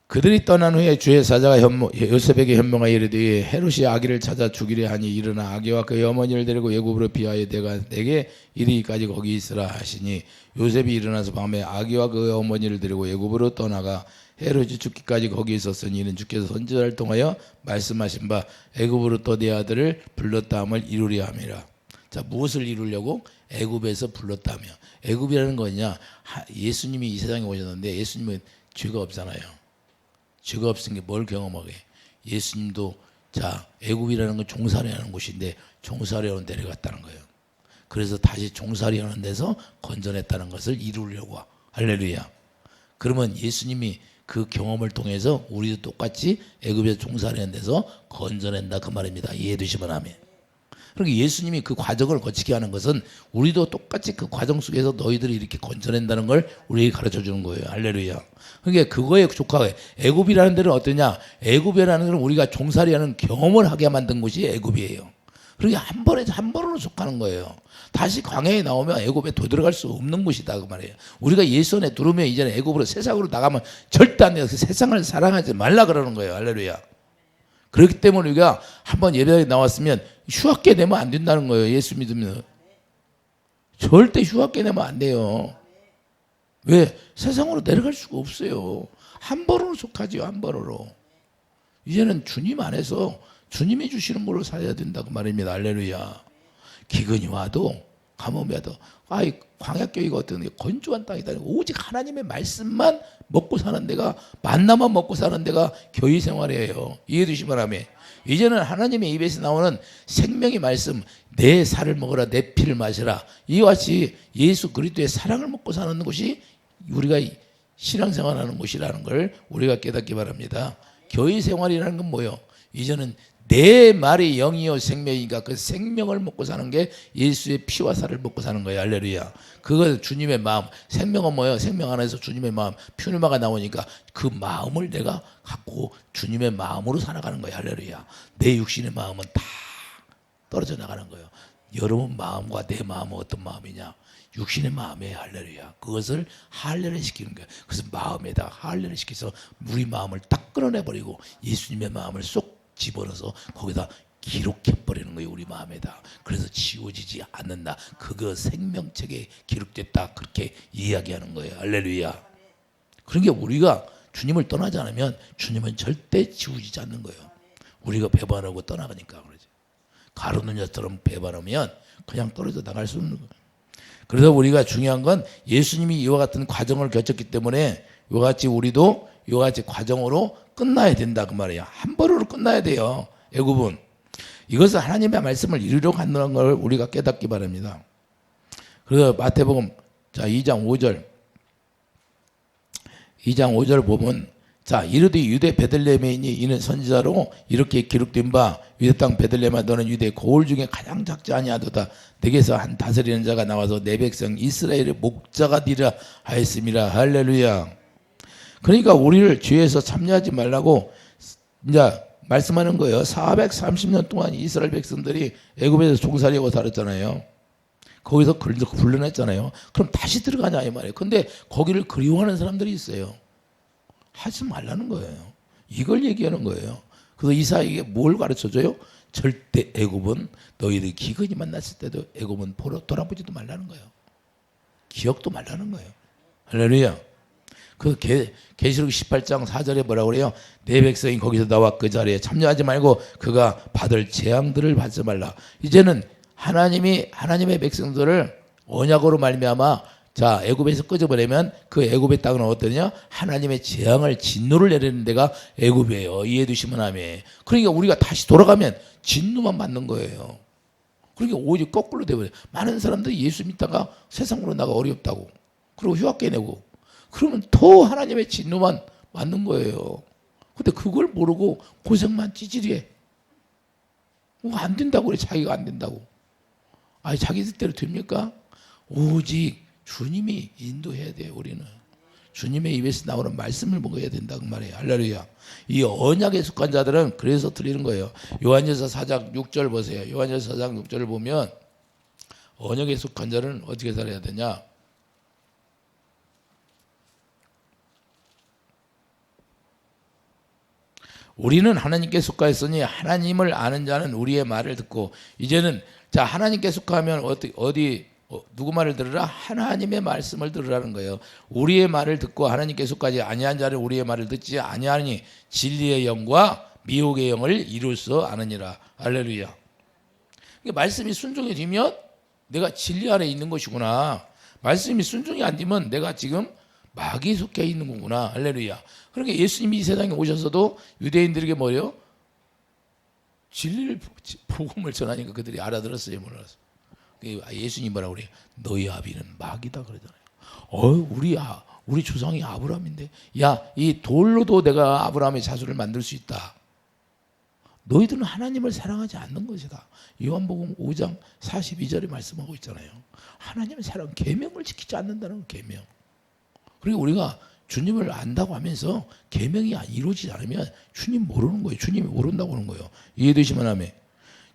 그들이 떠난 후에 주의 사자가 요셉에게 현몽하여 이르되 헤롯이 아기를 찾아 죽이려 하니 일어나 아기와 그의 어머니를 데리고 애굽으로 피하여 내게 이르기까지 거기 있으라 하시니 요셉이 일어나서 밤에 아기와 그의 어머니를 데리고 애굽으로 떠나가 헤롯이 죽기까지 거기 있었으니 이는 주께서 선지자를 통하여 말씀하신 바 애굽으로 또 내 아들을 불렀다 함을 이루려 함이라. 자, 무엇을 이루려고? 애굽에서 불렀다며. 애굽이라는 거냐? 예수님이 이 세상에 오셨는데 예수님은 죄가 없잖아요. 죄가 없으니까 뭘 경험하게? 예수님도 자 애굽이라는 건 종살이 하는 곳인데 종살이하러 데려갔다는 거예요. 그래서 다시 종살이 하는 데서 건져냈다는 것을 이루려고. 할렐루야. 그러면 예수님이 그 경험을 통해서 우리도 똑같이 애굽에서 종살이 하는 데서 건져낸다 그 말입니다. 이해되시면 아멘. 그러니까 예수님이 그 과정을 거치게 하는 것은 우리도 똑같이 그 과정 속에서 너희들이 이렇게 건져낸다는 걸 우리에게 가르쳐 주는 거예요. 할렐루야. 그러니까 그거에 족하게 애굽이라는 데는 어떠냐? 애굽이라는 데는 우리가 종살이하는 경험을 하게 만든 곳이 애굽이에요. 그러니까 한 번으로 속하는 거예요. 다시 광야에 나오면 애굽에 되돌아갈 수 없는 곳이다 그 말이에요. 우리가 예수 안에 들어오면 이제는 애굽으로 세상으로 나가면 절대 안 돼요. 세상을 사랑하지 말라 그러는 거예요. 할렐루야. 그렇기 때문에 우리가 한번 예배에 나왔으면 휴학계 내면 안 된다는 거예요. 예수 믿으면 절대 휴학계 내면 안 돼요. 왜? 세상으로 내려갈 수가 없어요. 한 번으로 속하지요. 한 번으로. 이제는 주님 안에서 주님이 주시는 걸로 살아야 된다고 말입니다. 할렐루야. 기근이 와도 가뭄이 와도 광야교회가 어떤 건조한 땅이다. 오직 하나님의 말씀만 먹고 사는 데가, 만나만 먹고 사는 데가 교회 생활이에요. 이해해 주시기 바랍니다. 이제는 하나님의 입에서 나오는 생명의 말씀, 내 살을 먹으라 내 피를 마시라, 이와 같이 예수 그리스도의 사랑을 먹고 사는 곳이 우리가 신앙생활하는 곳이라는 걸 우리가 깨닫기 바랍니다. 교회 생활이라는 건 뭐예요? 이제는 내 말이 영이요 생명이니까 그 생명을 먹고 사는 게 예수의 피와 살을 먹고 사는 거예요. 할렐루야. 그거 주님의 마음. 생명은 뭐예요? 생명 안에서 주님의 마음, 퓨니마가 나오니까 그 마음을 내가 갖고 주님의 마음으로 살아가는 거예요. 할렐루야. 내 육신의 마음은 다 떨어져 나가는 거예요. 여러분 마음과 내 마음은 어떤 마음이냐? 육신의 마음에 할렐루야. 그것을 할례를 시키는 거예요. 그래서 마음에다 할례를 시켜서 우리 마음을 딱 끌어내버리고 예수님의 마음을 쏙 집어넣어서 거기다 기록해버리는 거예요. 우리 마음에다. 그래서 지워지지 않는다. 그거 생명책에 기록됐다. 그렇게 이야기하는 거예요. 할렐루야. 그러니까 우리가 주님을 떠나지 않으면 주님은 절대 지워지지 않는 거예요. 우리가 배반하고 떠나가니까 그러죠. 가로는 자처럼 배반하면 그냥 떨어져 나갈 수 없는 거예요. 그래서 우리가 중요한 건 예수님이 이와 같은 과정을 거쳤기 때문에 이와 같이 우리도 이와 같이 과정으로 끝나야 된다 그 말이에요. 한 번으로 끝나야 돼요. 애굽은. 이것은 하나님의 말씀을 이루려고 한다는 걸 우리가 깨닫기 바랍니다. 그래서 마태복음 2장 5절 보면 이르되 유대 베들레헴에 있니 이는 선지자로 이렇게 기록된 바 유대 땅 베들레헴아 너는 유대 고을 중에 가장 작지 아니하도다. 내게서 한 다스리는 자가 나와서 내 백성 이스라엘의 목자가 되리라 하였음이라. 할렐루야. 그러니까 우리를 죄에서 참여하지 말라고 이제 말씀하는 거예요. 430년 동안 이스라엘 백성들이 애굽에서 종살이하고 살았잖아요. 거기서 불러냈잖아요. 그럼 다시 들어가냐 이 말이에요. 근데 거기를 그리워하는 사람들이 있어요. 하지 말라는 거예요. 이걸 얘기하는 거예요. 그래서 이사야에게 뭘 가르쳐줘요? 절대 애굽은 너희들 기근이 만났을 때도 애굽은 돌아보지도 말라는 거예요. 기억도 말라는 거예요. 할렐루야. 그 계시록 18장 4절에 뭐라고 그래요? 내 백성이 거기서 나와 그 자리에 참여하지 말고 그가 받을 재앙들을 받지 말라. 이제는 하나님의 백성들을 언약으로 말미암아 애굽에서 끄집어내면 그 애굽의 땅은 어떠냐? 하나님의 재앙을 진노를 내리는 데가 애굽이에요. 이해해 두시면 아멘. 그러니까 우리가 다시 돌아가면 진노만 받는 거예요. 그러니까 오히려 거꾸로 되버려요. 많은 사람들이 예수 믿다가 세상으로 나가 어렵다고 그리고 휴학계 내고 그러면 더 하나님의 진노만 맞는 거예요. 근데 그걸 모르고 고생만 찌질해. 안 된다고 그래. 자기가 안 된다고. 자기 뜻대로 됩니까? 오직 주님이 인도해야 돼요. 우리는 주님의 입에서 나오는 말씀을 먹어야 된다고 말해요. 할렐루야. 이 언약에 속한 자들은 그래서 드리는 거예요. 요한일서 4장 6절 보세요. 요한일서 4장 6절을 보면 언약에 속한 자는 어떻게 살아야 되냐? 우리는 하나님께 속하였으니 하나님을 아는 자는 우리의 말을 듣고. 이제는 하나님께 속하면 누구 말을 들으라? 하나님의 말씀을 들으라는 거예요. 우리의 말을 듣고 하나님께 속하지 아니한 자는 우리의 말을 듣지 아니하니 진리의 영과 미혹의 영을 이룰 수 아느니라. 할렐루야. 말씀이 순종해지면 내가 진리 안에 있는 것이구나. 말씀이 순종이 안 되면 내가 지금 마귀에 속해 있는 거구나. 할렐루야. 그러니까 예수님이 이 세상에 오셔서도 유대인들에게 뭐래요? 진리를 복음을 전하니까 그들이 알아들었어요. 몰라서. 예수님 뭐라고 그래요? 너희 아비는 마귀다 그러잖아요. 우리 조상이 아브라함인데 이 돌로도 내가 아브라함의 자손을 만들 수 있다. 너희들은 하나님을 사랑하지 않는 것이다. 요한복음 5장 42절에 말씀하고 있잖아요. 하나님의 사랑, 계명을 지키지 않는다는 계명. 그리고 우리가 주님을 안다고 하면서 계명이 이루어지지 않으면 주님 모르는 거예요. 주님이 모른다고 하는 거예요. 이해되시면 아멘.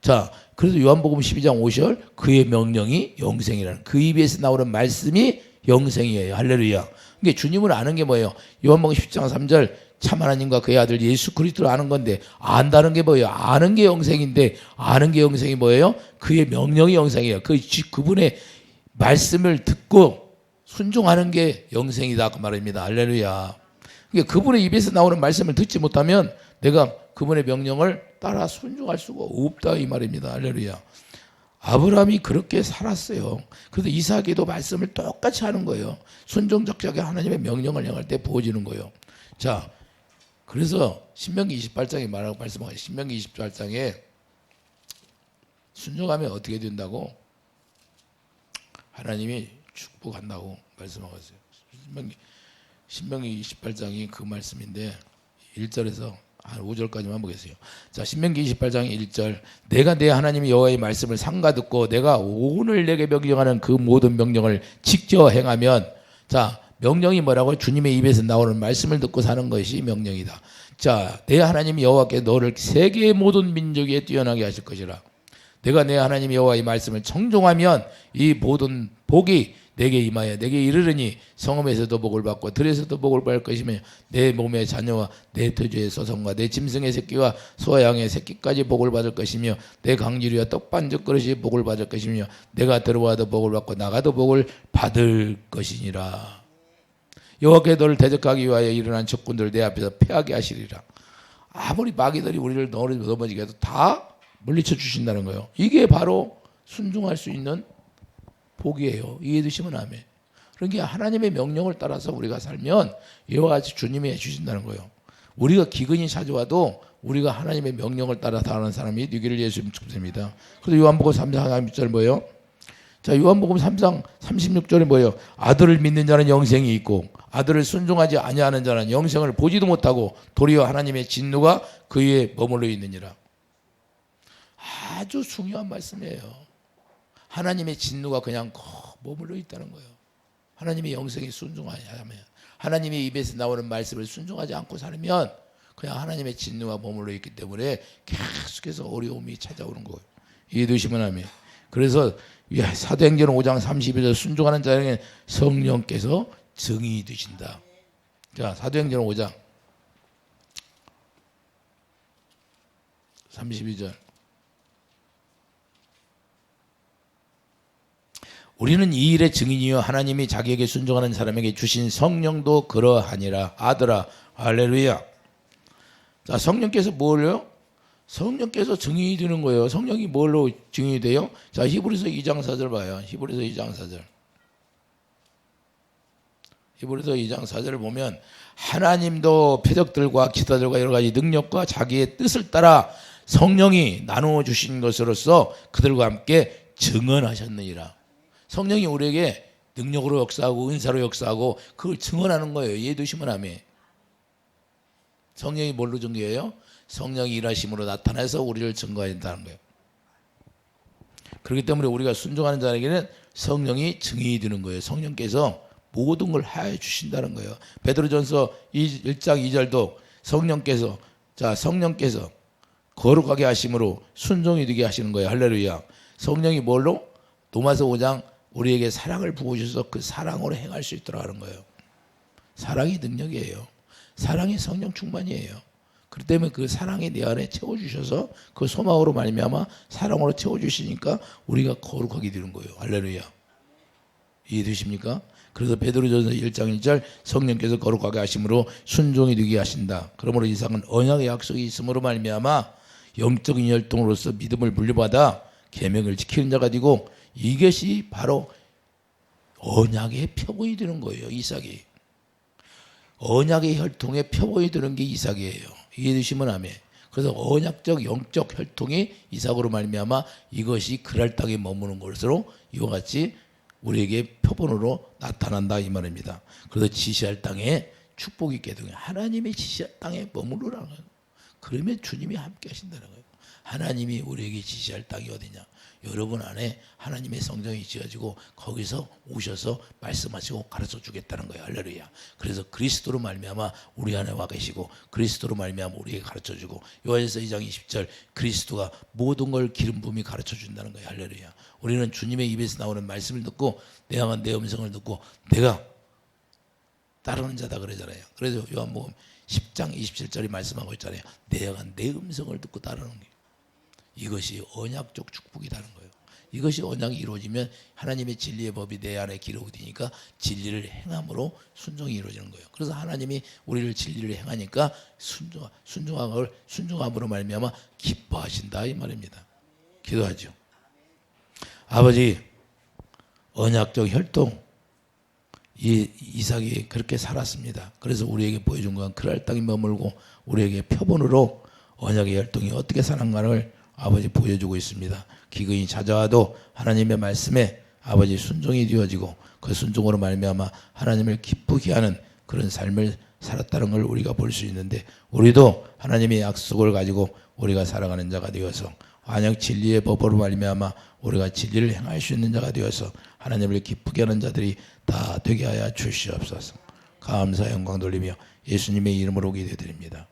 자, 그래서 요한복음 12장 5절 그의 명령이 영생이라는, 그 입에서 나오는 말씀이 영생이에요. 할렐루야. 그러니까 주님을 아는 게 뭐예요? 요한복음 10장 3절 참 하나님과 그의 아들 예수 그리스도를 아는 건데, 안다는 게 뭐예요? 아는 게 영생인데, 아는 게 영생이 뭐예요? 그의 명령이 영생이에요. 그분의 말씀을 듣고 순종하는 게 영생이다 그 말입니다. 할렐루야. 그러니까 그분의 입에서 나오는 말씀을 듣지 못하면 내가 그분의 명령을 따라 순종할 수가 없다 이 말입니다. 할렐루야. 아브라함이 그렇게 살았어요. 그래서 이삭에도 말씀을 똑같이 하는 거예요. 순종적자게 하나님의 명령을 행할 때 보여지는 거예요. 자, 그래서 신명기 28장에 말하고 말씀하고, 신명기 28장에 순종하면 어떻게 된다고? 하나님이 축복한다고 말씀하고 있어요. 신명기 28장이 그 말씀인데 1절에서 한 5절까지만 보겠어요. 자, 신명기 28장 1절. 내가 내 하나님 여호와의 말씀을 삼가 듣고 내가 오늘 내게 명령하는 그 모든 명령을 지켜 행하면, 자, 명령이 뭐라고요? 주님의 입에서 나오는 말씀을 듣고 사는 것이 명령이다. 자, 내 하나님 여호와께 너를 세계의 모든 민족에 뛰어나게 하실 것이라. 내가 내 하나님 여호와의 말씀을 청종하면 이 모든 복이 내게 임하여 내게 이르르니 성읍에서도 복을 받고 들에서도 복을 받을 것이며 내 몸의 자녀와 내 터주의 소성과 내 짐승의 새끼와 소와 양의 새끼까지 복을 받을 것이며 내 강주리와 떡반죽 그릇이 복을 받을 것이며 내가 들어와도 복을 받고 나가도 복을 받을 것이니라. 여호와께 너를 대적하기 위하여 일어난 적군들 내 앞에서 패하게 하시리라. 아무리 마귀들이 우리를 넘어지게 해도 다 물리쳐 주신다는 거예요. 이게 바로 순종할 수 있는 복이에요. 이해되시면 아멘. 그러니까 하나님의 명령을 따라서 우리가 살면 이와 같이 주님이 해주신다는 거예요. 우리가 기근이 찾아와도 우리가 하나님의 명령을 따라 사는 사람이 되기를 예수님 축복합니다. 그래서 요한복음 3장 36절 뭐예요? 자, 요한복음 3장 36절에 뭐예요? 아들을 믿는 자는 영생이 있고 아들을 순종하지 아니하는 자는 영생을 보지도 못하고 도리어 하나님의 진노가 그 위에 머물러 있느니라. 아주 중요한 말씀이에요. 하나님의 진노가 그냥 머물러 있다는 거예요. 하나님의 영생이 순종하지 않으면, 하나님의 입에서 나오는 말씀을 순종하지 않고 살면 그냥 하나님의 진노가 머물러 있기 때문에 계속해서 어려움이 찾아오는 거예요. 이해되시면 아멘. 그래서 사도행전 5장 32절 순종하는 자에게 성령께서 증인이 되신다. 자, 사도행전 5장 32절. 우리는 이 일의 증인이요 하나님이 자기에게 순종하는 사람에게 주신 성령도 그러하니라. 아들아, 할렐루야. 자, 성령께서 뭘요? 성령께서 증인이 되는 거예요. 성령이 뭘로 증인이 돼요? 자, 히브리서 2장 4절 봐요. 히브리서 2장 4절. 히브리서 2장 4절을 보면 하나님도 표적들과 기사들과 여러 가지 능력과 자기의 뜻을 따라 성령이 나누어 주신 것으로서 그들과 함께 증언하셨느니라. 성령이 우리에게 능력으로 역사하고 은사로 역사하고 그걸 증언하는 거예요. 이해되시면 아멘. 성령이 뭘로 증거해요? 성령이 일하심으로 나타나서 우리를 증거한다는 거예요. 그렇기 때문에 우리가 순종하는 자에게는 성령이 증인이 되는 거예요. 성령께서 모든 걸 하여 주신다는 거예요. 베드로전서 1장 2절도 성령께서 거룩하게 하심으로 순종이 되게 하시는 거예요. 할렐루야. 성령이 뭘로? 로마서 5장 우리에게 사랑을 부어주셔서 그 사랑으로 행할 수 있도록 하는 거예요. 사랑이 능력이에요. 사랑이 성령 충만이에요. 그렇기 때문에 그 사랑이 내 안에 채워주셔서 그 소망으로 말미암아 사랑으로 채워주시니까 우리가 거룩하게 되는 거예요. 할렐루야. 이해되십니까? 그래서 베드로전서 1장 1절 성령께서 거룩하게 하심으로 순종이 되게 하신다. 그러므로 이상은 언약의 약속이 있음으로 말미암아 영적인 혈통으로서 믿음을 물려받아 계명을 지키는 자가 되고 이것이 바로 언약의 표본이 되는 거예요. 이삭이. 언약의 혈통의 표본이 되는 게 이삭이에요. 이해되시면 아멘. 그래서 언약적 영적 혈통이 이삭으로 말미암아 이것이 그랄 땅에 머무는 것으로 이와 같이 우리에게 표본으로 나타난다 이 말입니다. 그래서 지시할 땅에 축복이 있게 되는 하나님의 지시할 땅에 머무르라는 거예요. 그러면 주님이 함께 하신다는 거예요. 하나님이 우리에게 지시할 땅이 어디냐? 여러분 안에 하나님의 성령이 지어지고 거기서 오셔서 말씀하시고 가르쳐 주겠다는 거예요. 할렐루야. 그래서 그리스도로 말미암아 우리 안에 와 계시고 그리스도로 말미암아 우리에게 가르쳐 주고 요한일서 2장 20절 그리스도가 모든 걸 기름 부음이 가르쳐 준다는 거예요. 할렐루야. 우리는 주님의 입에서 나오는 말씀을 듣고 내가 내 음성을 듣고 내가 따르는 자다 그러잖아요. 그래서 요한복음 10장 27절이 말씀하고 있잖아요. 내가 내 음성을 듣고 따르는 거예요. 이것이 언약적 축복이라는 거예요. 이것이 언약이 이루어지면 하나님의 진리의 법이 내 안에 기록되니까 진리를 행함으로 순종이 이루어지는 거예요. 그래서 하나님이 우리를 진리를 행하니까 순종함으로 말미암아 기뻐하신다 이 말입니다. 기도하죠. 아버지, 언약적 혈통 이삭이 그렇게 살았습니다. 그래서 우리에게 보여준 건 그랄 땅에 머물고 우리에게 표본으로 언약의 혈통이 어떻게 사는가를 아버지 보여주고 있습니다. 기근이 찾아와도 하나님의 말씀에 아버지 순종이 되어지고 그 순종으로 말미암아 하나님을 기쁘게 하는 그런 삶을 살았다는 걸 우리가 볼 수 있는데 우리도 하나님의 약속을 가지고 우리가 살아가는 자가 되어서 완역 진리의 법으로 말미암아 우리가 진리를 행할 수 있는 자가 되어서 하나님을 기쁘게 하는 자들이 다 되게 하여 주시옵소서. 감사 영광 돌리며 예수님의 이름으로 기도드립니다.